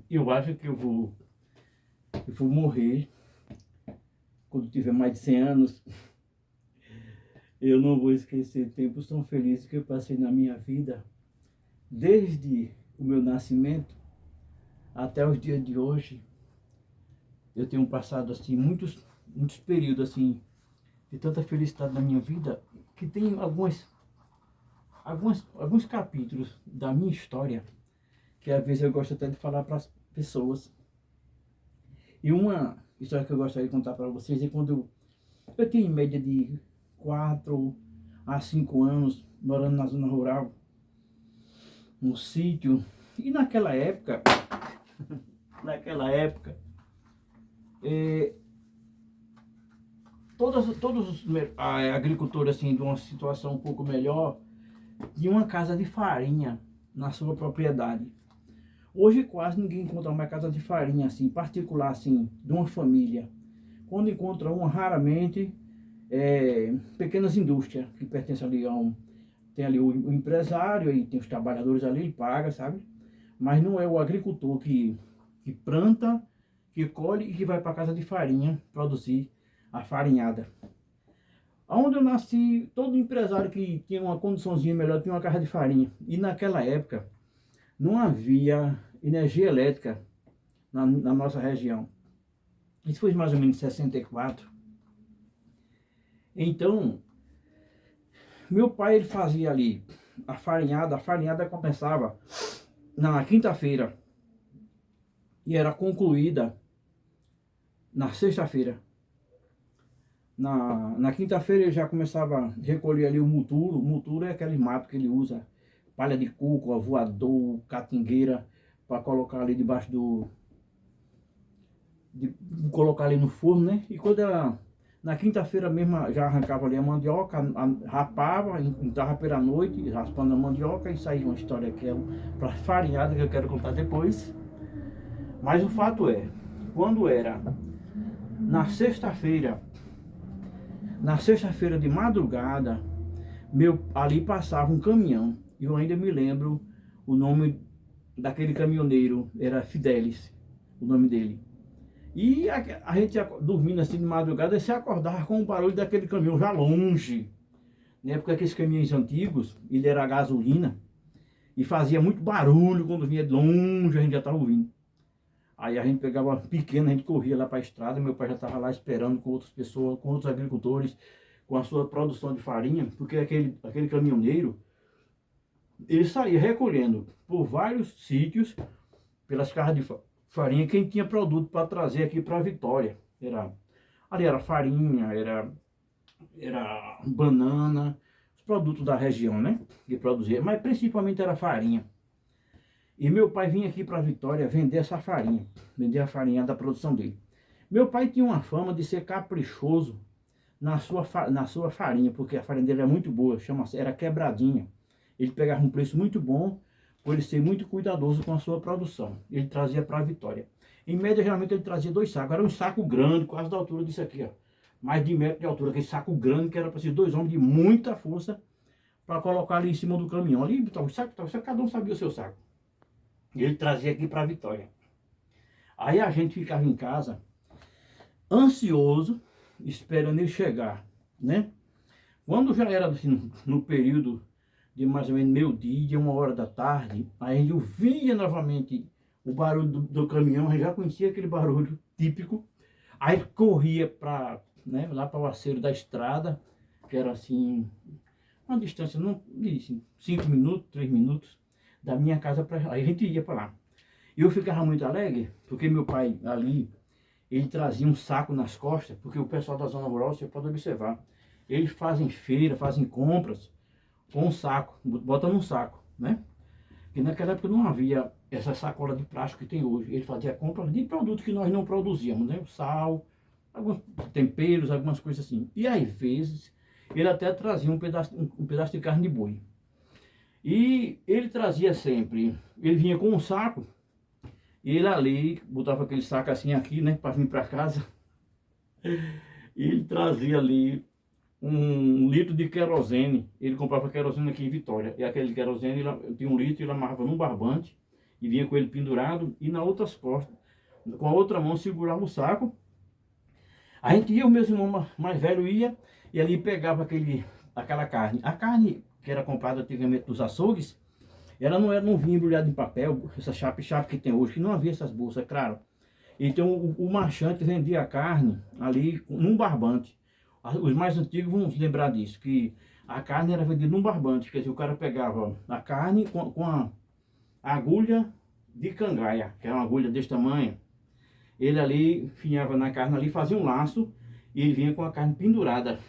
Eu acho que eu vou morrer quando tiver mais de 100 anos. Eu não vou esquecer tempos tão felizes que eu passei na minha vida, desde o meu nascimento até os dias de hoje. Eu tenho passado assim muitos períodos assim de tanta felicidade na minha vida, que tem alguns capítulos da minha história que às vezes eu gosto até de falar para as pessoas. E uma história que eu gostaria de contar para vocês é quando eu tinha em média de 4 a 5 anos morando na zona rural, no sítio. E naquela época, eh, todos os agricultores assim, de uma situação um pouco melhor, tinham uma casa de farinha na sua propriedade. Hoje quase ninguém encontra uma casa de farinha assim, particular assim, de uma família. Quando encontra uma, raramente, pequenas indústrias que pertencem ali a um... Tem ali o empresário e tem os trabalhadores ali, ele paga, sabe? Mas não é o agricultor que planta, que colhe e que vai para casa de farinha produzir a farinhada. Onde eu nasci, todo empresário que tinha uma condiçãozinha melhor tinha uma casa de farinha. E naquela época não havia energia elétrica na nossa região. Isso foi mais ou menos em 64. Então, meu pai ele fazia ali a farinhada começava na quinta-feira e era concluída na sexta-feira. Na quinta-feira ele já começava a recolher ali o muturo. O muturo é aquele mato que ele usa, palha de coco, voador, catingueira, para colocar ali debaixo de colocar ali no forno, né? E quando ela, na quinta-feira mesmo, já arrancava ali a mandioca, rapava, entrava pela noite, raspando a mandioca, e saía uma história que é para farinhada, que eu quero contar depois. Mas o fato é, quando era na sexta-feira, de madrugada, ali passava um caminhão, e eu ainda me lembro o nome daquele caminhoneiro, era Fidelis, o nome dele. E a gente dormindo assim de madrugada, se acordava com o barulho daquele caminhão já longe. Na época aqueles caminhões antigos, ele era a gasolina e fazia muito barulho quando vinha de longe, a gente já estava ouvindo. Aí a gente pegava pequeno, a gente corria lá para a estrada, meu pai já estava lá esperando com outras pessoas, com outros agricultores, com a sua produção de farinha, porque aquele caminhoneiro, ele saía recolhendo por vários sítios, pelas carras de farinha, quem tinha produto para trazer aqui para Vitória. Ali era farinha, era banana, os produtos da região, né? Que produzia, mas principalmente era farinha. E meu pai vinha aqui para Vitória vender essa farinha, vender a farinha da produção dele. Meu pai tinha uma fama de ser caprichoso na sua farinha, porque a farinha dele é muito boa, era quebradinha. Ele pegava um preço muito bom, por ele ser muito cuidadoso com a sua produção. Ele trazia para a Vitória. Em média, geralmente ele trazia 2 sacos. Era um saco grande, quase da altura disso aqui, ó. Mais de metro de altura, aquele saco grande que era para esses 2 homens de muita força para colocar ali em cima do caminhão. Ali estava o saco, cada um sabia o seu saco. E ele trazia aqui para a Vitória. Aí a gente ficava em casa, ansioso, esperando ele chegar, né? Quando já era assim, no período de mais ou menos meio-dia, 1 hora da tarde, aí a gente ouvia novamente o barulho do caminhão, a gente já conhecia aquele barulho típico, aí corria para, né, lá para o aceiro da estrada, que era assim, uma distância, não de 5 minutos, 3 minutos, da minha casa para... Aí a gente ia para lá. E eu ficava muito alegre, porque meu pai ali, ele trazia um saco nas costas, porque o pessoal da zona rural, você pode observar, eles fazem feira, fazem compras com um saco, bota num saco, né? E naquela época não havia essa sacola de plástico que tem hoje. Ele fazia compra de produtos que nós não produzíamos, né? O sal, alguns temperos, algumas coisas assim. E às vezes ele até trazia um pedaço de carne de boi. E ele trazia sempre, ele vinha com um saco, e ele ali botava aquele saco assim aqui, né, para vir para casa. E ele trazia ali 1 litro de querosene. Ele comprava querosene aqui em Vitória. E aquele querosene, tinha 1 litro, ele amarrava num barbante e vinha com ele pendurado, e na outras costas, com a outra mão segurava o saco. A gente ia, o meu irmão mais velho ia, e ali pegava aquela carne. A carne que era comprada antigamente dos açougues, ela não vinha embrulhada em papel, essa chapa que tem hoje, que não havia essas bolsas, é claro. Então o marchante vendia a carne ali num barbante. Os mais antigos vão se lembrar disso, que a carne era vendida num barbante, quer dizer, o cara pegava a carne com a agulha de cangaia, que é uma agulha desse tamanho. Ele ali enfiava na carne ali, fazia um laço e ele vinha com a carne pendurada.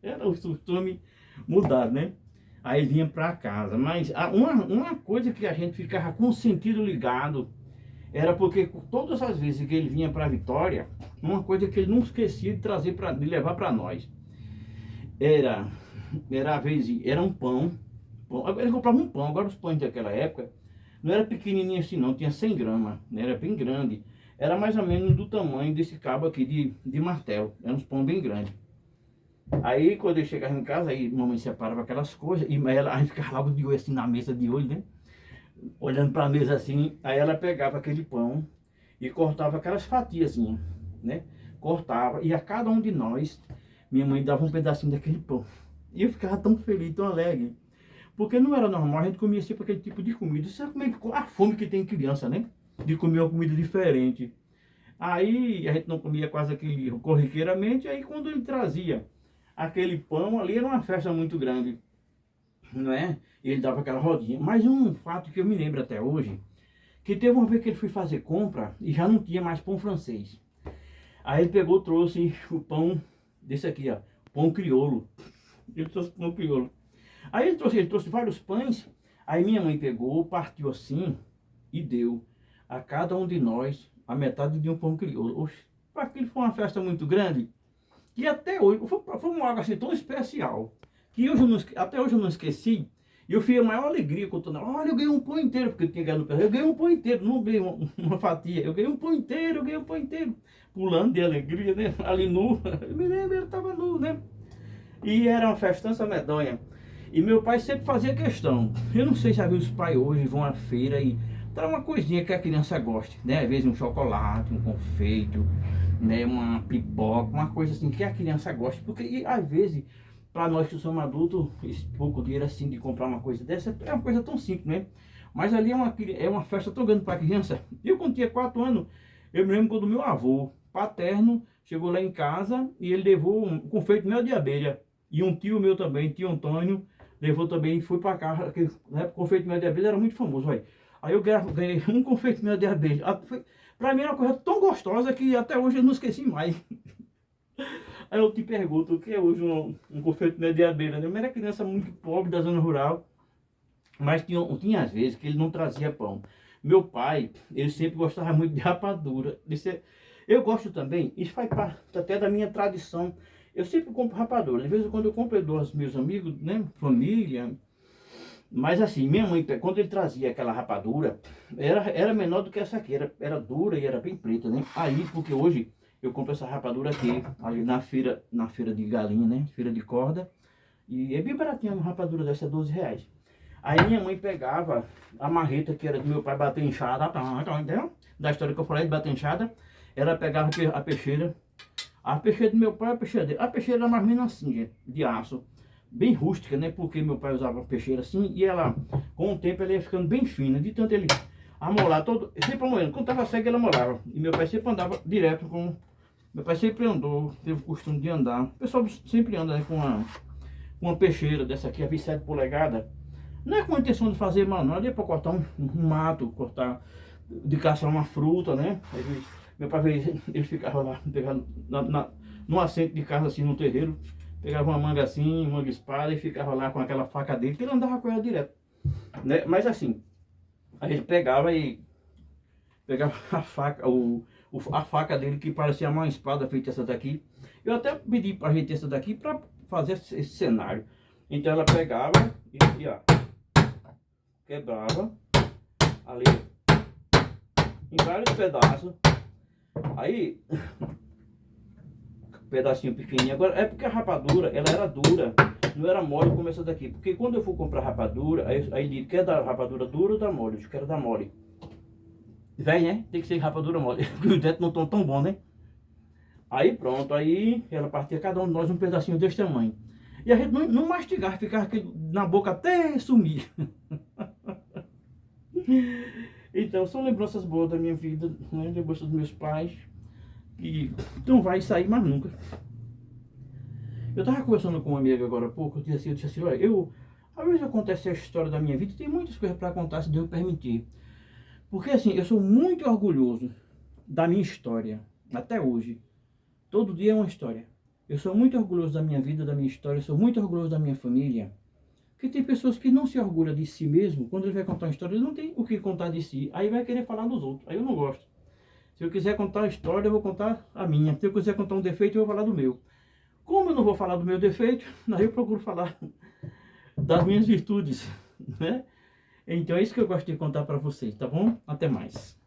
Era o costume mudado, né? Aí vinha para casa. Mas uma coisa que a gente ficava com o sentido ligado era porque todas as vezes que ele vinha para Vitória, uma coisa que ele não esquecia de trazer de levar para nós era era um pão. Ele comprava um pão. Agora os pães daquela época não era pequenininho assim não, tinha 100 gramas, né? Era bem grande. Era mais ou menos do tamanho desse cabo aqui de martelo. Era uns pão bem grande. Aí quando eu chegava em casa, aí mamãe separava aquelas coisas, e ela, a gente ficava logo de olho assim na mesa de olho, né? Olhando para a mesa assim, aí ela pegava aquele pão e cortava aquelas fatias, né? Cortava, e a cada um de nós, minha mãe dava um pedacinho daquele pão. E eu ficava tão feliz, tão alegre. Porque não era normal, a gente comia sempre aquele tipo de comida. Você sabe como é a fome que tem criança, né? De comer uma comida diferente. Aí a gente não comia quase aquele corriqueiramente, aí quando ele trazia aquele pão ali, era uma festa muito grande, não é? Ele dava aquela rodinha. Mas um fato que eu me lembro até hoje, que teve uma vez que ele foi fazer compra e já não tinha mais pão francês. Aí ele pegou, trouxe o pão desse aqui, ó, pão crioulo. Ele trouxe pão crioulo. Aí ele trouxe vários pães. Aí minha mãe pegou, partiu assim e deu a cada um de nós a metade de um pão crioulo. Oxe, para aquilo foi uma festa muito grande. Que até hoje, foi uma algo assim tão especial, que até hoje eu não esqueci. E eu fiz a maior alegria contando, olha, eu ganhei um pão inteiro, porque eu tinha ganhado no pé. Eu ganhei um pão inteiro, não ganhei uma fatia, eu ganhei um pão inteiro, eu ganhei um pão inteiro. Pulando de alegria, né? Ali nu, eu me lembro, ele estava nu, né? E era uma festança medonha. E meu pai sempre fazia questão. Eu não sei se os pais hoje vão à feira e traz uma coisinha que a criança goste, né? Às vezes um chocolate, um confeito, né? Uma pipoca, uma coisa assim que a criança gosta. Porque e, às vezes, para nós que somos adultos, esse pouco dinheiro assim de comprar uma coisa dessa é uma coisa tão simples, né? Mas ali é uma festa tão grande para a criança. Eu quando tinha 4 anos, eu me lembro quando meu avô paterno chegou lá em casa e ele levou um confeito mel de abelha. E um tio meu também, tio Antônio, levou também e foi para casa. Aquele, na época, o confeito de mel de abelha era muito famoso, vai. Aí eu ganhei um confeito de mel de abelha. Para mim era uma coisa tão gostosa que até hoje eu não esqueci mais. Aí eu te pergunto, o que é hoje um confeito de mel de abelha? Eu era criança muito pobre da zona rural, mas tinha às vezes que ele não trazia pão. Meu pai, ele sempre gostava muito de rapadura. Eu gosto também, isso faz parte até da minha tradição. Eu sempre compro rapadura. De vez em quando eu compro, eu dou aos meus amigos, né? Família. Mas assim, minha mãe, quando ele trazia aquela rapadura, era menor do que essa aqui. Era dura e era bem preta, né? Aí, porque hoje eu compro essa rapadura aqui, ali na feira de galinha, né? Feira de corda. E é bem baratinha uma rapadura dessa, é 12 reais. Aí minha mãe pegava a marreta que era do meu pai bater enxada, entendeu? Da história que eu falei de bater enxada. Ela pegava a peixeira. A peixeira do meu pai, a peixeira dele. A peixeira era mais ou menos assim, gente, de aço. Bem rústica, né? Porque meu pai usava peixeira assim. E ela, com o tempo, ela ia ficando bem fina. De tanto ele amolar todo. Sempre amolando. Quando estava cego, ele amolava. E meu pai sempre andava direto com. Meu pai sempre andou, teve o costume de andar. O pessoal sempre anda, né, com uma peixeira dessa aqui, a 27 polegadas. Não é com a intenção de fazer mal, não. Ali é para cortar um mato, cortar, de caçar uma fruta, né? Meu pai, ele ficava lá, pegava no assento de casa, assim, no terreiro, pegava uma manga assim, uma espada, e ficava lá com aquela faca dele, que ele andava com ela direto, né? Mas assim, aí ele pegava a faca, a faca dele, que parecia uma espada feita essa daqui. Eu até pedi pra gente essa daqui para fazer esse cenário. Então ela pegava e ó, quebrava ali em vários pedaços. Aí, pedacinho pequenininho. Agora, é porque a rapadura, ela era dura, não era mole como essa daqui. Porque quando eu for comprar rapadura, aí ele quer dar rapadura dura ou da mole? Eu quero dar mole. Velho, né? Tem que ser rapadura mole. Porque os dentes não estão tão bons, né? Aí pronto, aí ela partia cada um de nós um pedacinho desse tamanho. E a gente não mastigava, ficava aqui na boca até sumir. Então, são lembranças boas da minha vida, né? Lembranças dos meus pais. E não vai sair mais nunca. Eu tava conversando com uma amiga agora há pouco, eu disse assim, olha, às vezes acontece a história da minha vida, tem muitas coisas para contar, se Deus permitir. Porque assim, eu sou muito orgulhoso da minha história, até hoje. Todo dia é uma história. Eu sou muito orgulhoso da minha vida, da minha história, sou muito orgulhoso da minha família. Porque tem pessoas que não se orgulham de si mesmo, quando ele vai contar uma história, ele não tem o que contar de si, aí vai querer falar dos outros, aí eu não gosto. Se eu quiser contar a história, eu vou contar a minha. Se eu quiser contar um defeito, eu vou falar do meu. Como eu não vou falar do meu defeito, aí eu procuro falar das minhas virtudes, né? Então é isso que eu gosto de contar para vocês, tá bom? Até mais.